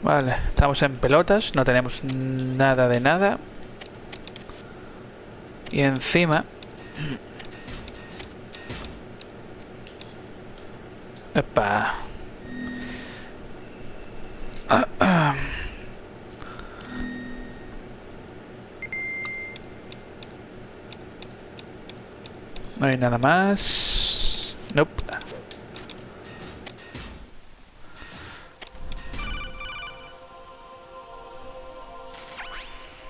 Vale, estamos en pelotas, no tenemos nada de nada. Y encima... Epa. No hay nada más. Nope.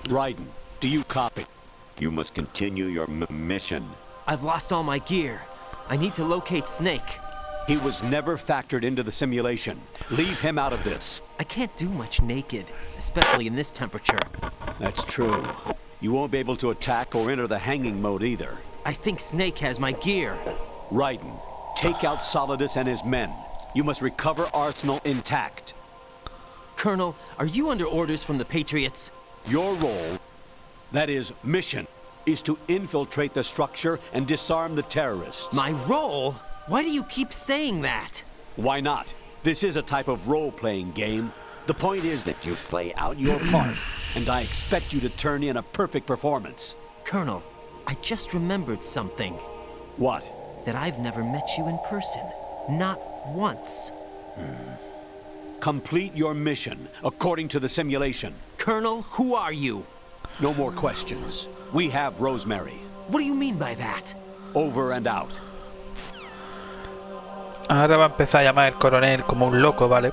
Raiden, do you copy? You must continue your mission. I've lost all my gear. I need to locate Snake. He was never factored into the simulation. Leave him out of this. I can't do much naked, especially in this temperature. That's true. You won't be able to attack or enter the hanging mode either. I think Snake has my gear. Raiden, take out Solidus and his men. You must recover Arsenal intact. Colonel, are you under orders from the Patriots? Your role, that is, mission, is to infiltrate the structure and disarm the terrorists. My role? Why do you keep saying that? Why not? This is a type of role-playing game. The point is that you play out your part, and I expect you to turn in a perfect performance. Colonel, I just remembered something. What? That I've never met you in person. Not once. Complete your mission, according to the simulation. Colonel, who are you? No more questions. We have Rosemary. What do you mean by that? Over and out. Ahora va a empezar a llamar el coronel como un loco, ¿vale?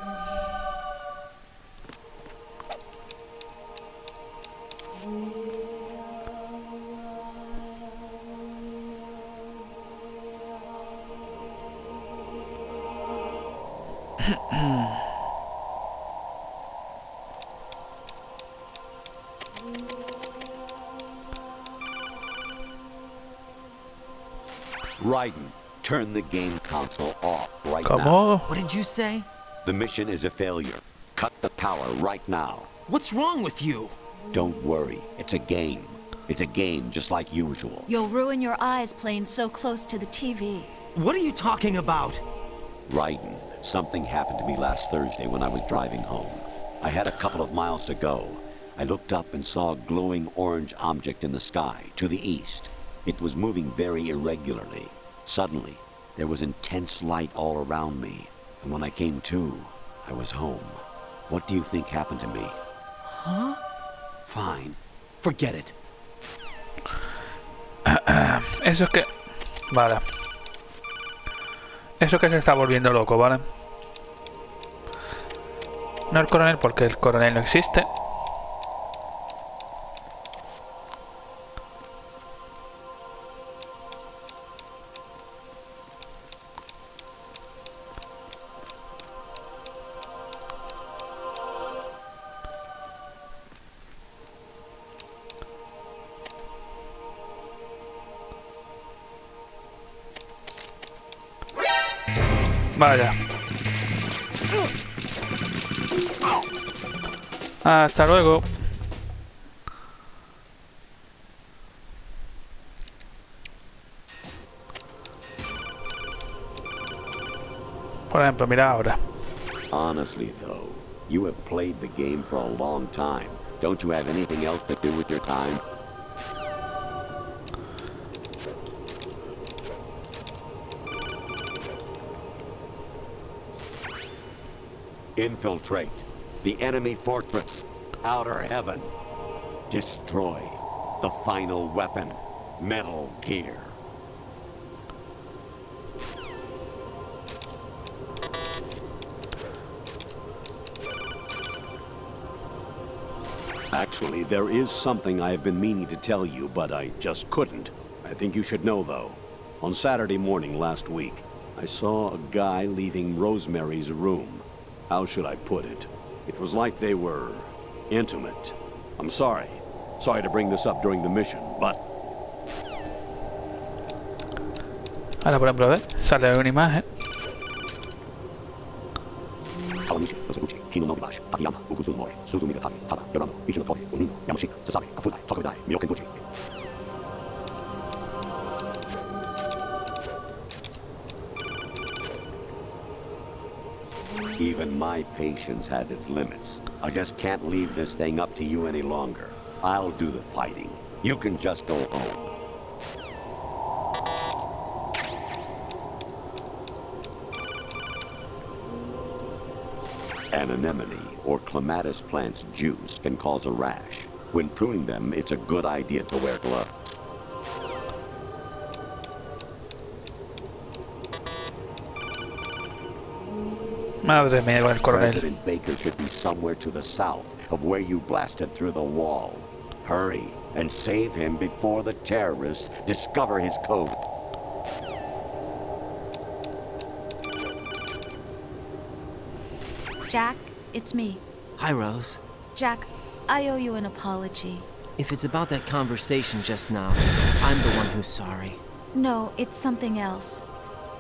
Raiden, turn the game console off right ¿Cómo? now. What did you say? The mission is a failure. Cut the power right now. What's wrong with you? Don't worry, it's a game. It's a game just like usual. You'll ruin your eyes playing so close to the TV. What are you talking about? Raiden, something happened to me last Thursday when I was driving home. I had a couple of miles to go. I looked up and saw a glowing orange object in the sky, to the east. It was moving very irregularly. Suddenly, there was intense light all around me, and when I came to, I was home. What do you think happened to me? Huh? Fine. Forget it. Eso es que... Vale. Eso que se está volviendo loco, ¿vale? No el coronel, porque el coronel no existe. Vaya. Hasta luego. Por ejemplo, mira ahora. Honestly, though, you have played the game for a long time. Don't you have anything else to do with your time? Infiltrate the enemy fortress, Outer Heaven. Destroy the final weapon, Metal Gear. Actually, there is something I have been meaning to tell you, but I just couldn't. I think you should know, though. On Saturday morning last week, I saw a guy leaving Rosemary's room. How should I put it? It was like they were intimate. I'm sorry. Sorry to bring this up during the mission, but... Ahora, por ejemplo, ¿ves? Sale una imagen. Even my patience has its limits. I just can't leave this thing up to you any longer. I'll do the fighting. You can just go home. An anemone or clematis plant's juice can cause a rash. When pruning them, it's a good idea to wear gloves. Madre mía, con el coronel. President Baker should be somewhere to the south of where you blasted through the wall. Hurry and save him before the terrorists discover his code. Jack, it's me. Hi, Rose. Jack, I owe you an apology. If it's about that conversation just now, I'm the one who's sorry. No, it's something else.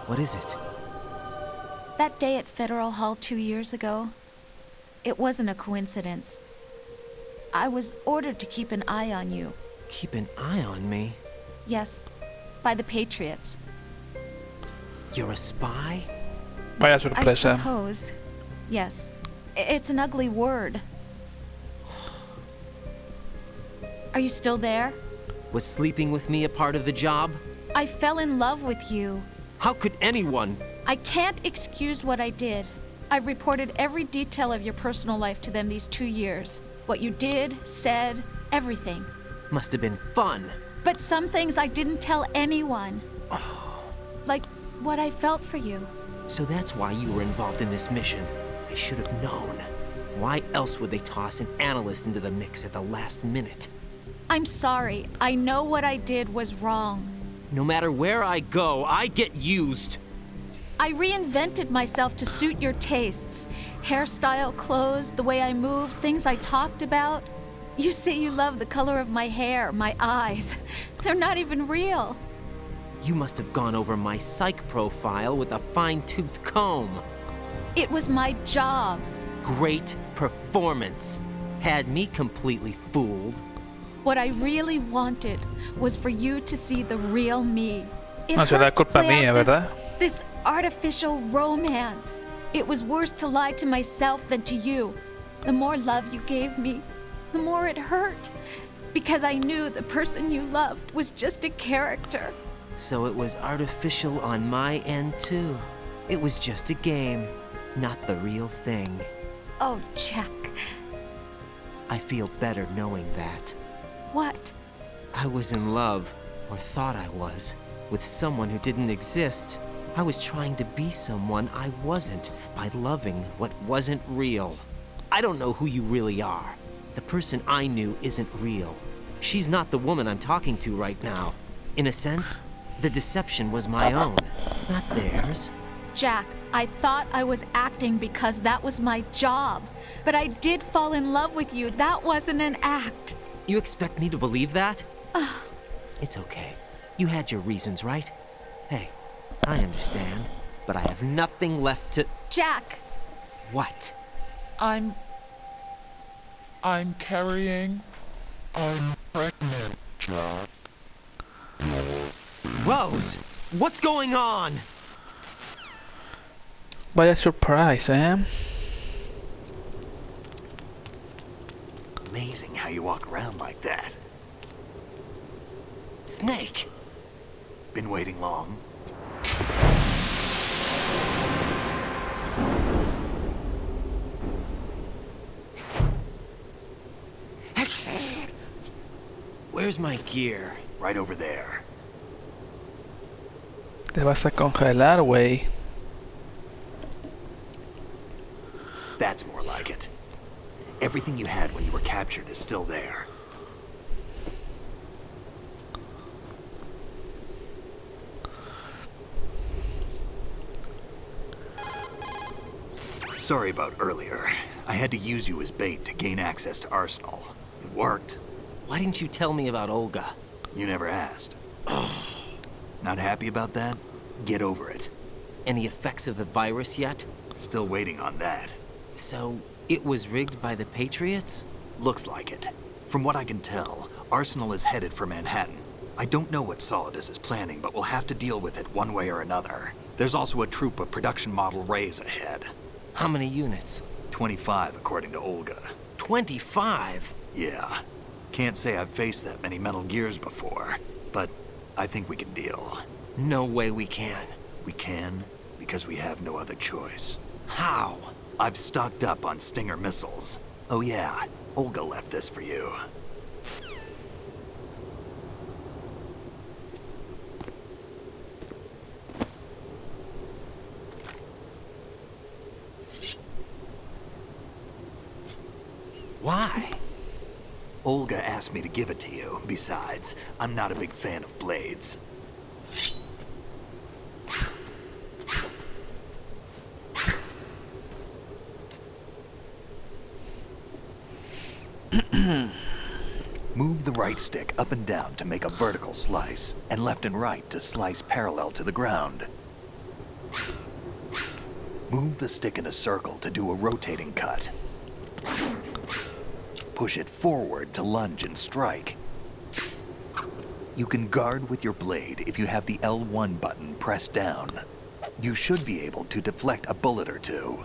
What is it? That day at Federal Hall 2 years ago, it wasn't a coincidence. I was ordered to keep an eye on you. Keep an eye on me? Yes, by the Patriots. You're a spy? Vaya I sorpresa. suppose. Yes. It's an ugly word. Are you still there? Was sleeping with me a part of the job? I fell in love with you. How could anyone? I can't excuse what I did. I've reported every detail of your personal life to them these 2 years. What you did, said, everything. Must have been fun. But some things I didn't tell anyone. Like what I felt for you. So that's why you were involved in this mission. I should have known. Why else would they toss an analyst into the mix at the last minute? I'm sorry. I know what I did was wrong. No matter where I go, I get used. I reinvented myself to suit your tastes. Hairstyle, clothes, the way I moved, things I talked about. You say you love the color of my hair, my eyes. They're not even real. You must have gone over my psych profile with a fine-tooth comb. It was my job. Great performance. Had me completely fooled. What I really wanted was for you to see the real me. It No será hurt to culpa play mía, out ¿verdad? this artificial romance. It was worse to lie to myself than to you. The more love you gave me, the more it hurt. Because I knew the person you loved was just a character. So it was artificial on my end, too. It was just a game, not the real thing. Oh, Jack. I feel better knowing that. What? I was in love, or thought I was, with someone who didn't exist. I was trying to be someone I wasn't by loving what wasn't real. I don't know who you really are. The person I knew isn't real. She's not the woman I'm talking to right now. In a sense, the deception was my own, not theirs. Jack, I thought I was acting because that was my job. But I did fall in love with you. That wasn't an act. You expect me to believe that? It's okay. You had your reasons, right? Hey, I understand, but I have nothing left to... Jack! What? I'm carrying. I'm pregnant, Jack. Rose, what's going on? Vaya surprise, eh? Amazing how you walk around like that. Snake! Been waiting long? Where's my gear? Right over there. Te vas a congelar, güey. That's more like it. Everything you had when you were captured is still there. Sorry about earlier. I had to use you as bait to gain access to Arsenal. It worked. Why didn't you tell me about Olga? You never asked. Not happy about that? Get over it. Any effects of the virus yet? Still waiting on that. So, it was rigged by the Patriots? Looks like it. From what I can tell, Arsenal is headed for Manhattan. I don't know what Solidus is planning, but we'll have to deal with it one way or another. There's also a troop of production model Rays ahead. How many units? 25, according to Olga. 25? Yeah. Can't say I've faced that many Metal Gears before, but I think we can deal. No way we can. We can, because we have no other choice. How? I've stocked up on Stinger missiles. Oh yeah, Olga left this for you. Why? Olga asked me to give it to you. Besides, I'm not a big fan of blades. Move the right stick up and down to make a vertical slice, and left and right to slice parallel to the ground. Move the stick in a circle to do a rotating cut. Push it forward to lunge and strike. You can guard with your blade if you have the L1 button pressed down. You should be able to deflect a bullet or two.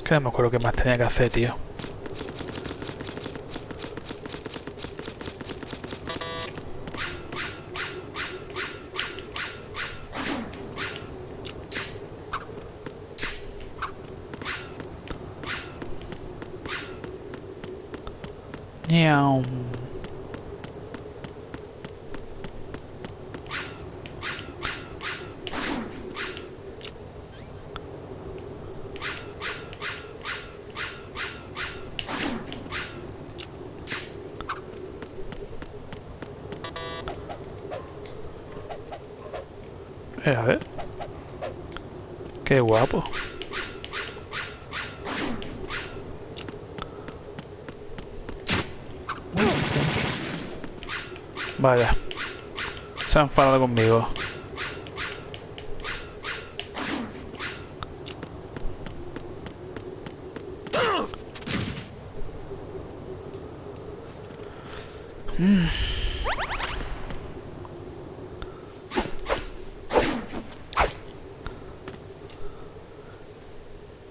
Que no me acuerdo qué más tenía que hacer, tío. Miau. A ver. Qué guapo. Vaya. Se ha enfadado conmigo.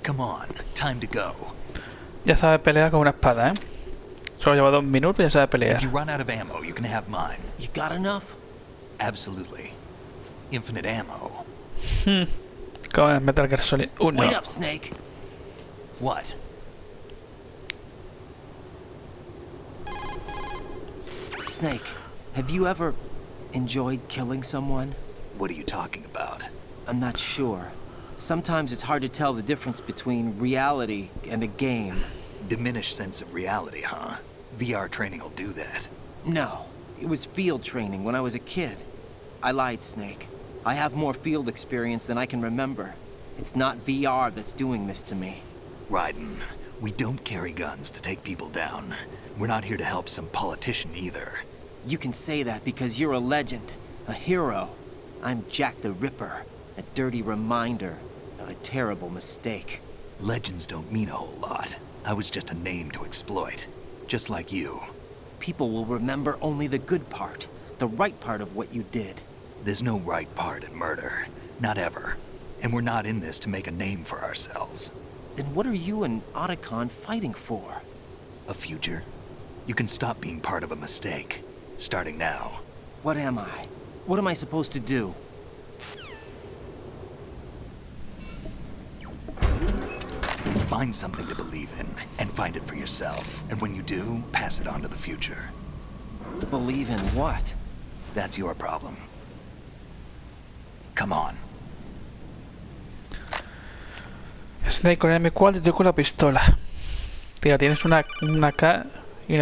Come on, time to go. Ya sabe pelear con una espada, ¿eh? Solo lleva 2 minutos y ya sabe If pelear. you run out of ammo, you can have mine. You got enough? Absolutely. Infinite ammo. Como en Metal Gear Solid 1. Wait up, Snake. What? Snake, have you ever enjoyed killing someone? What are you talking about? I'm not sure. Sometimes it's hard to tell the difference between reality and a game. Diminished sense of reality, huh? VR training will do that. No, it was field training when I was a kid. I lied, Snake. I have more field experience than I can remember. It's not VR that's doing this to me. Raiden, we don't carry guns to take people down. We're not here to help some politician either. You can say that because you're a legend, a hero. I'm Jack the Ripper, a dirty reminder of a terrible mistake. Legends don't mean a whole lot. I was just a name to exploit. Just like you. People will remember only the good part, the right part of what you did. There's no right part in murder. Not ever. And we're not in this to make a name for ourselves. Then what are you and Otacon fighting for? A future? You can stop being part of a mistake. Starting now. What am I? What am I supposed to do? Find something to believe in, and find it for yourself. And when you do, pass it on to the future. Believe in what? That's your problem. Come on. Snake con el M4 y yo con la pistola. Tía, tienes una K y y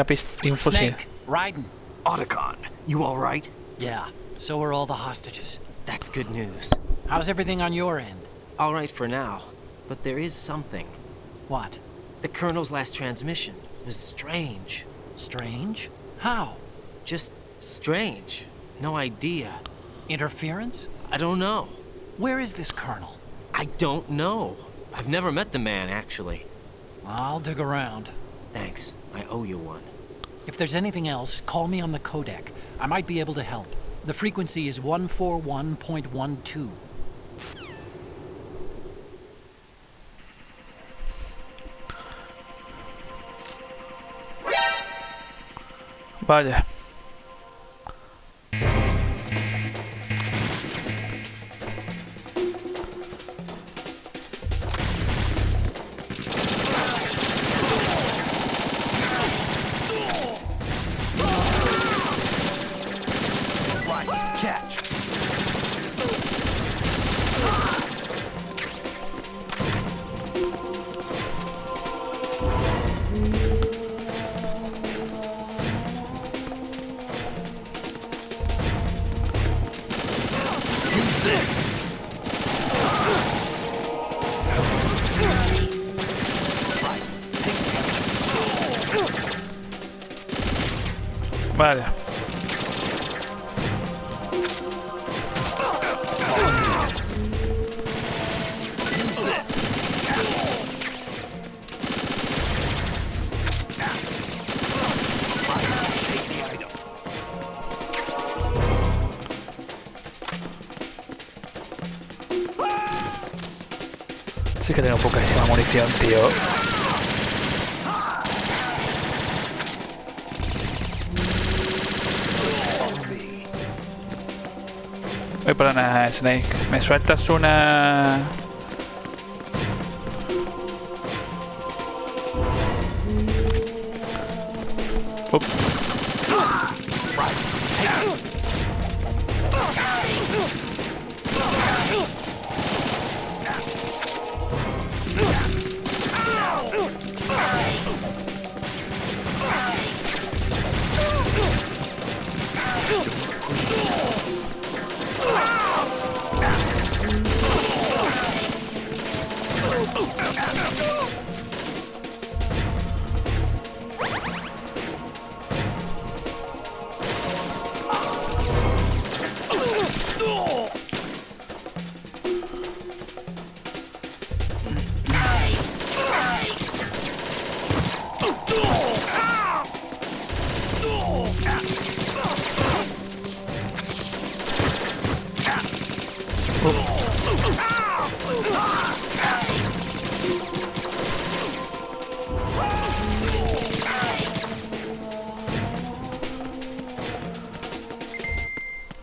un fusil. Snake, Raiden. Otacon, you all right? Yeah, so are all the hostages. That's good news. How's everything on your end? All right for now, but there is something. What? The Colonel's last transmission was strange. Strange? How? Just strange. No idea. Interference? I don't know. Where is this Colonel? I don't know. I've never met the man, actually. I'll dig around. Thanks. I owe you one. If there's anything else, call me on the codec. I might be able to help. The frequency is 141.12. Vaya. Catch. Vale. Sí que tengo poquísima munición, tío. Voy para una Snake. ¿Me sueltas una...?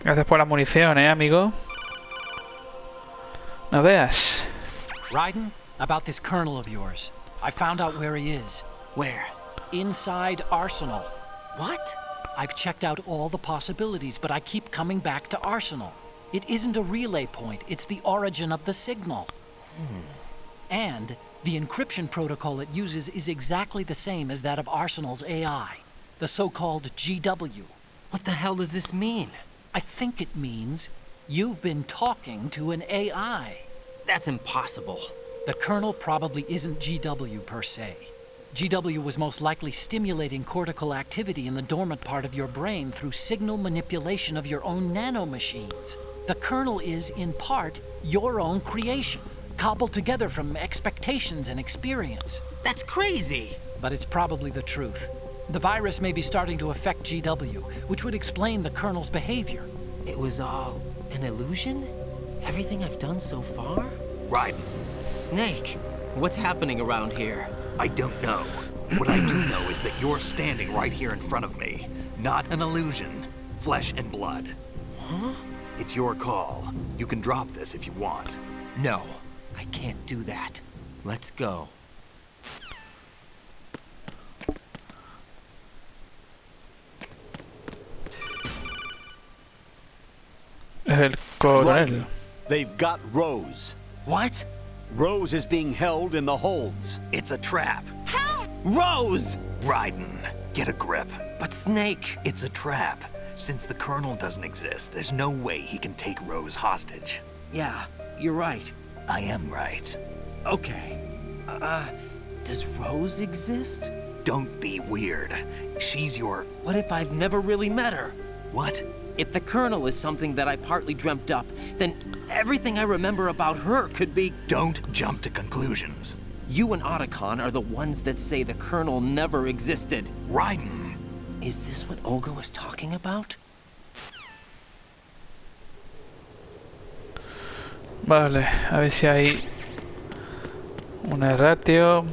Gracias por la munición, amigo. No veas. Raiden, about this Colonel of yours. I found out where he is. Where? Inside Arsenal. What? I've checked out all the possibilities, but I keep coming back to Arsenal. It isn't a relay point, it's the origin of the signal. And the encryption protocol it uses is exactly the same as that of Arsenal's AI, the so-called GW. What the hell does this mean? I think it means you've been talking to an AI. That's impossible. The Colonel probably isn't GW per se. GW was most likely stimulating cortical activity in the dormant part of your brain through signal manipulation of your own nanomachines. The Colonel is, in part, your own creation, cobbled together from expectations and experience. That's crazy. But it's probably the truth. The virus may be starting to affect GW, which would explain the Colonel's behavior. It was all an illusion? Everything I've done so far? Raiden, Snake, what's happening around here? I don't know. What I do know is that you're standing right here in front of me. Not an illusion. Flesh and blood. Huh? It's your call. You can drop this if you want. No, I can't do that. Let's go. Es el coronel. Right. They've got Rose. What? Rose is being held in the holds. It's a trap. Rose! Raiden, get a grip. But Snake... It's a trap. Since the Colonel doesn't exist, there's no way he can take Rose hostage. Yeah, you're right. I am right. Okay. Does Rose exist? Don't be weird. She's your... What if I've never really met her? What? If the Colonel is something that I partly dreamt up, then everything I remember about her could be... Don't jump to conclusions. You and Otacon are the ones that say the Colonel never existed. Raiden. Is this what Olga was talking about? Vale, a ver si hay una ratio.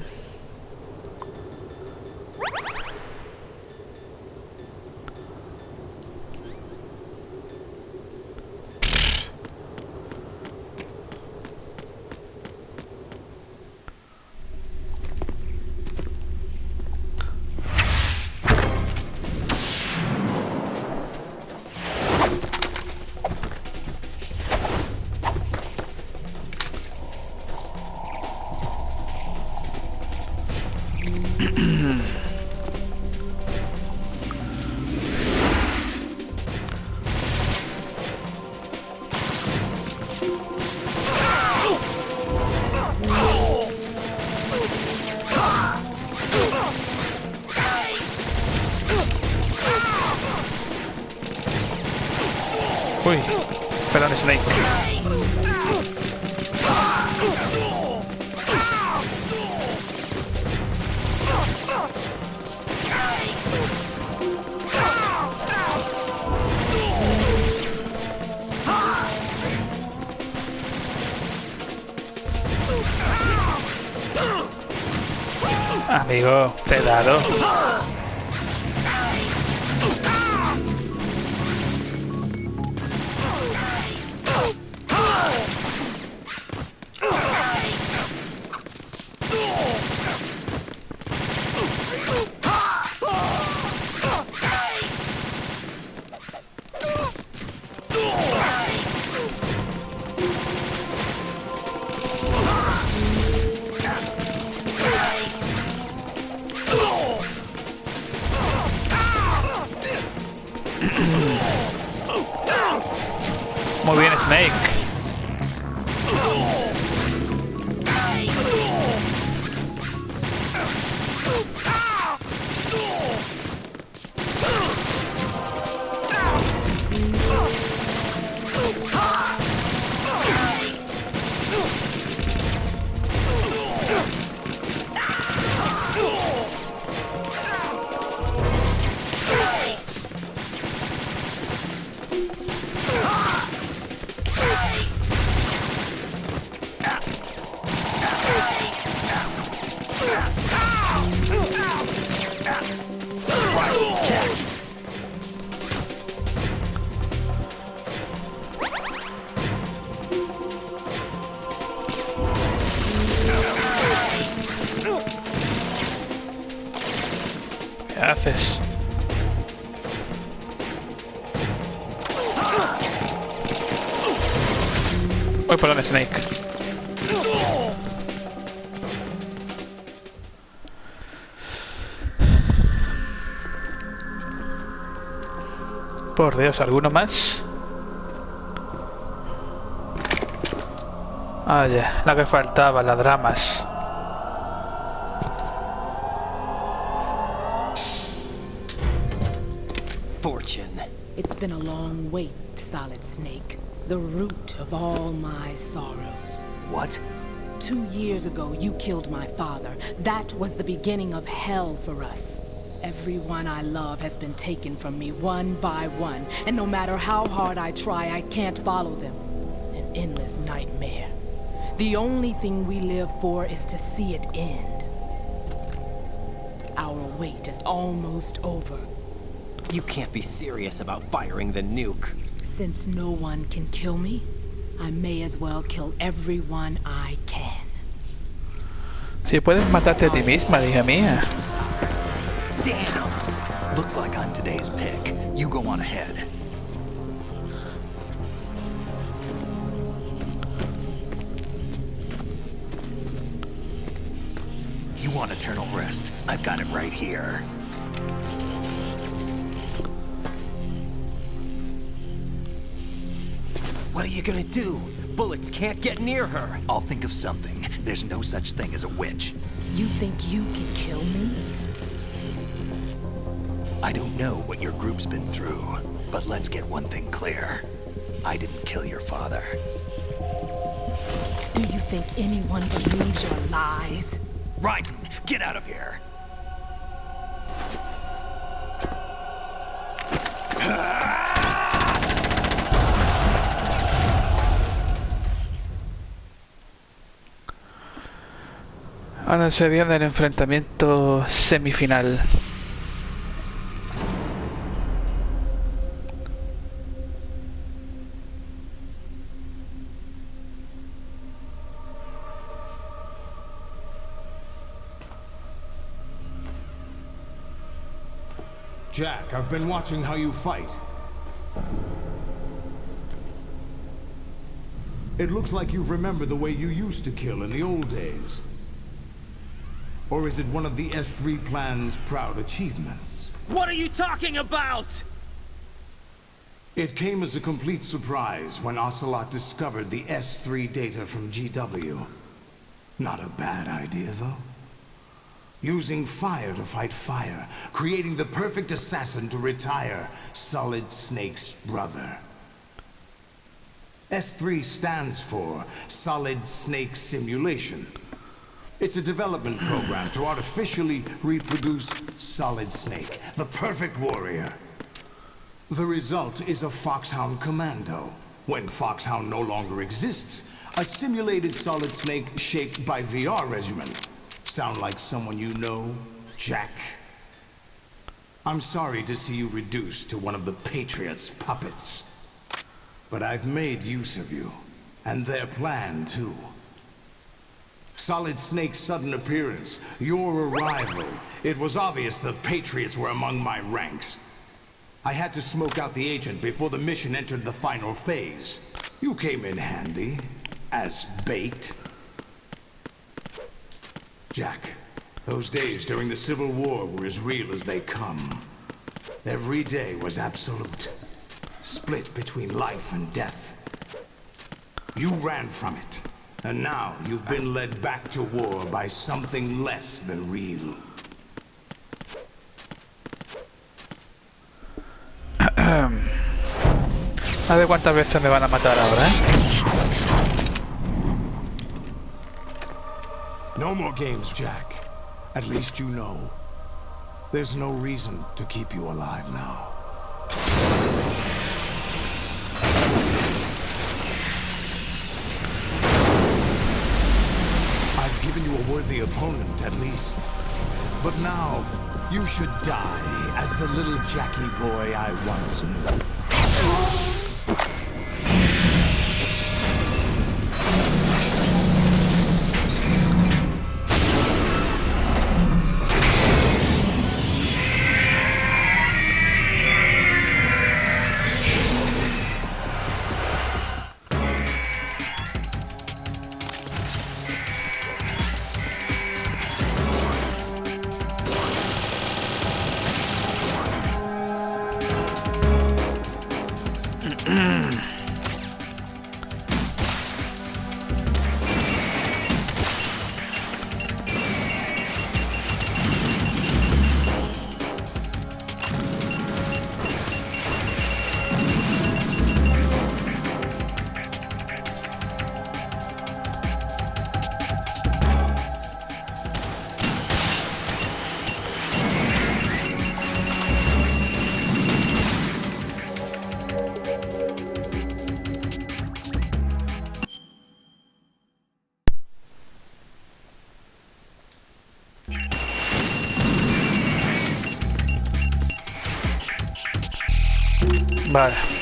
Uy, perdón, Snake. Amigo, te he dado. Muy bien, Snake. ¿Qué haces? Uy, perdón, Snake. Por Dios, ¿alguno más? Ah, ya, la que faltaba, las dramas. Fortune. It's been a long wait, Solid Snake. The root of all my sorrows. What? 2 years ago, you killed my father. That was the beginning of hell for us. Everyone I love has been taken from me one by one, and no matter how hard I try, I can't follow them. An endless nightmare. The only thing we live for is to see it end. Our wait is almost over. You can't be serious about firing the nuke. Since no one can kill me, I may as well kill everyone I can. Si puedes matarte a ti misma, hija mía. Damn! Looks like I'm today's pick. You go on ahead. want eternal rest, I've got it right here. What are you gonna do? Bullets can't get near her. I'll think of something. There's no such thing as a witch. You think you can kill me? I don't know what your group's been through, but let's get one thing clear. I didn't kill your father. Do you think anyone believes your lies? Raiden, get out of here! Ahora se viene el enfrentamiento semifinal. Jack, I've been watching how you fight. It looks like you've remembered the way you used to kill in the old days. Or is it one of the S3 plan's proud achievements? What are you talking about? It came as a complete surprise when Ocelot discovered the S3 data from GW. Not a bad idea, though. Using fire to fight fire, creating the perfect assassin to retire Solid Snake's brother. S3 stands for Solid Snake Simulation. It's a development program to artificially reproduce Solid Snake, the perfect warrior. The result is a Foxhound Commando. When Foxhound no longer exists, a simulated Solid Snake shaped by VR regimen. Sound like someone you know, Jack? I'm sorry to see you reduced to one of the Patriots' puppets. But I've made use of you, and their plan too. Solid Snake's sudden appearance, your arrival. It was obvious the Patriots were among my ranks. I had to smoke out the agent before the mission entered the final phase. You came in handy, as bait. Jack, those days during the Civil War were as real as they come. Every day was absolute, split between life and death. You ran from it, and now you've been led back to war by something less than real. A ver cuántas veces me van a matar ahora, No more games, Jack. At least you know. There's no reason to keep you alive now. I've given you a worthy opponent, at least. But now, you should die as the little Jackie boy I once knew. Vale.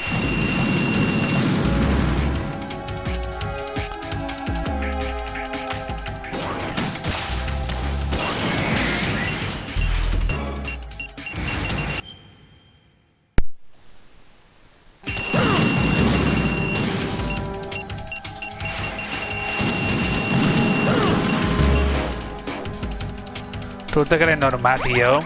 ¿Tú te crees normal, tío?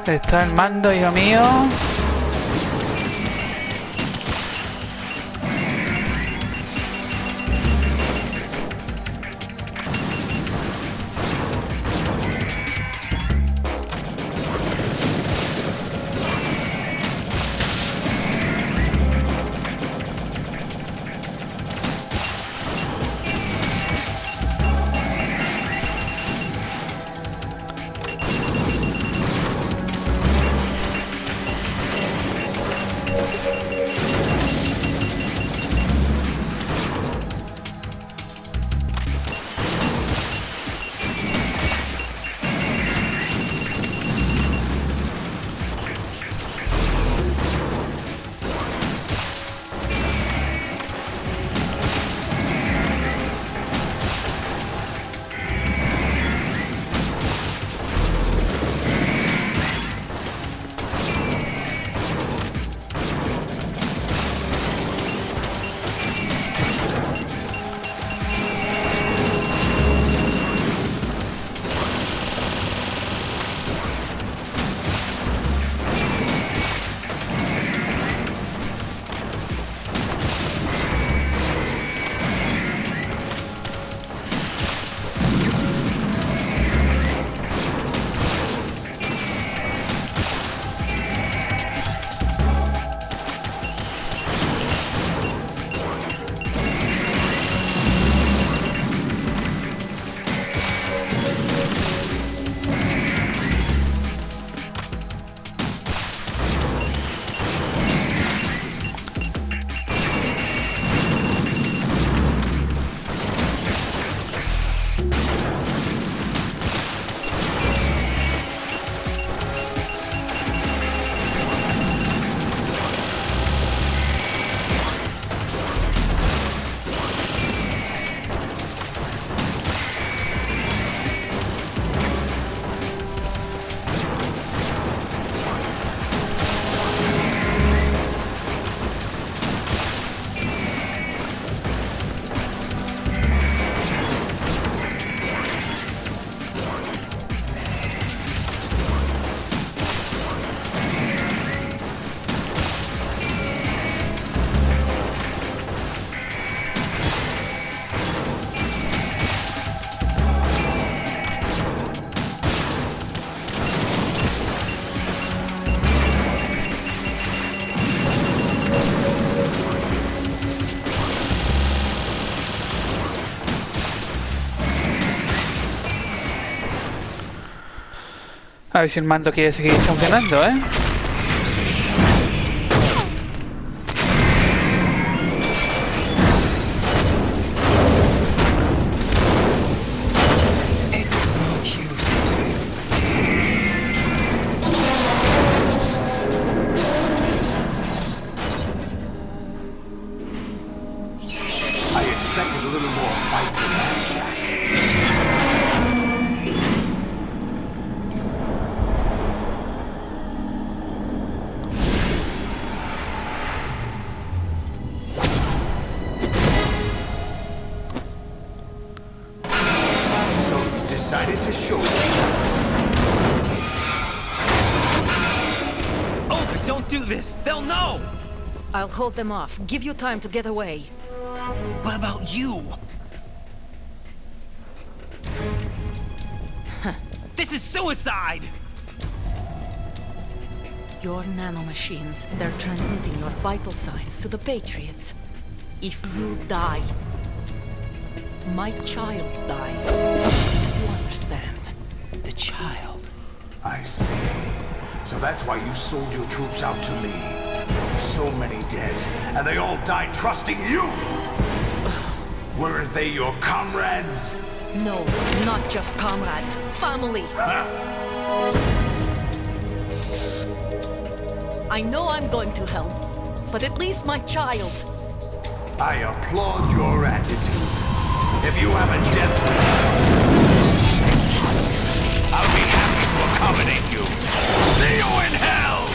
Está el mando, hijo mío. A ver si el mando quiere seguir funcionando, ¿eh? I expected a little more fight than that, Jack. So you decided to show yourself. Oh, but don't do this! They'll know! I'll hold them off. Give you time to get away. What about you? This is suicide! Your nanomachines, they're transmitting your vital signs to the Patriots. If you die, my child dies. You understand? The child. I see. So that's why you sold your troops out to me. So many dead, and they all died trusting you! Weren't they your comrades? No, not just comrades. Family. I know I'm going to hell, but at least my child. I applaud your attitude. If you have a death wish, I'll be happy to accommodate you. See you in hell!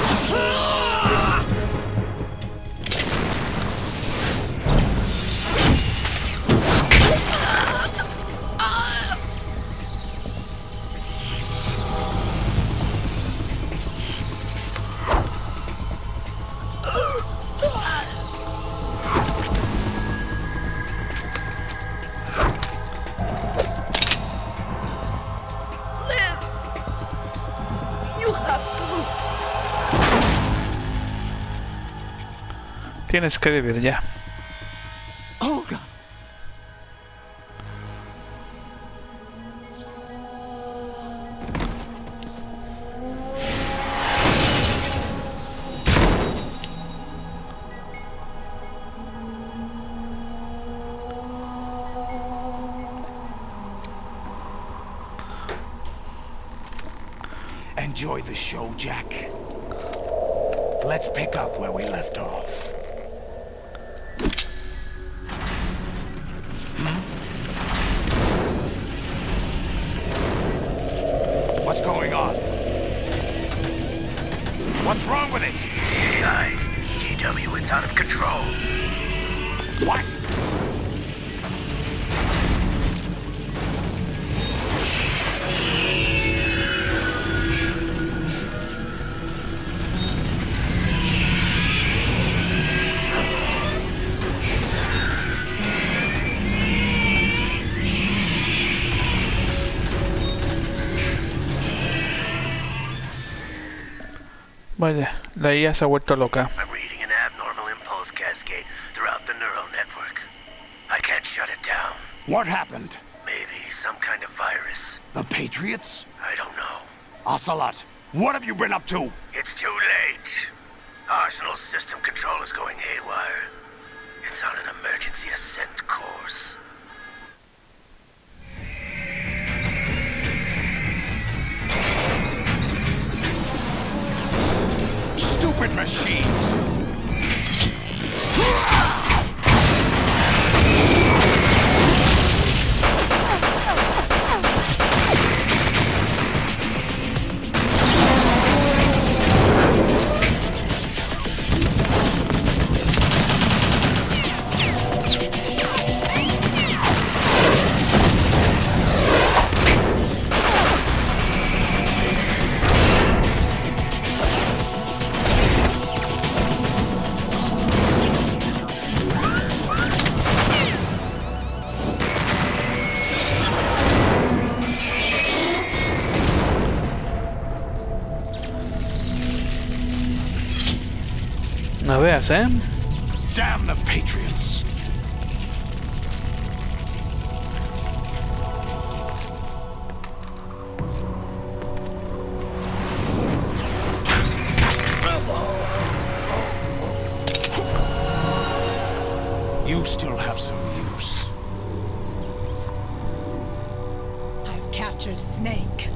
Tienes que vivir ya. Olga! Enjoy the show, Jack. Let's pick up where we left off. What's going on? What's wrong with it? GW, it's out of control. What? Vaya, la IA se ha vuelto loca. I'm reading an abnormal impulse cascade throughout the neural network. I can't shut it down. What happened? Maybe some kind of virus. The Patriots? I don't know. Ocelot, what have you been up to? It's too late. Arsenal's system control is going haywire. It's on an emergency ascent course. Stupid machines! No veas, ¿eh? Damn the Patriots! captured Snake.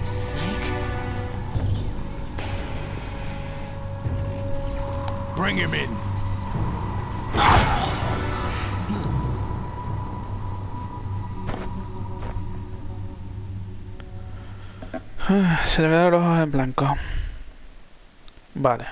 Snake? Bring him in. Se le ve los ojos en blanco. Vale.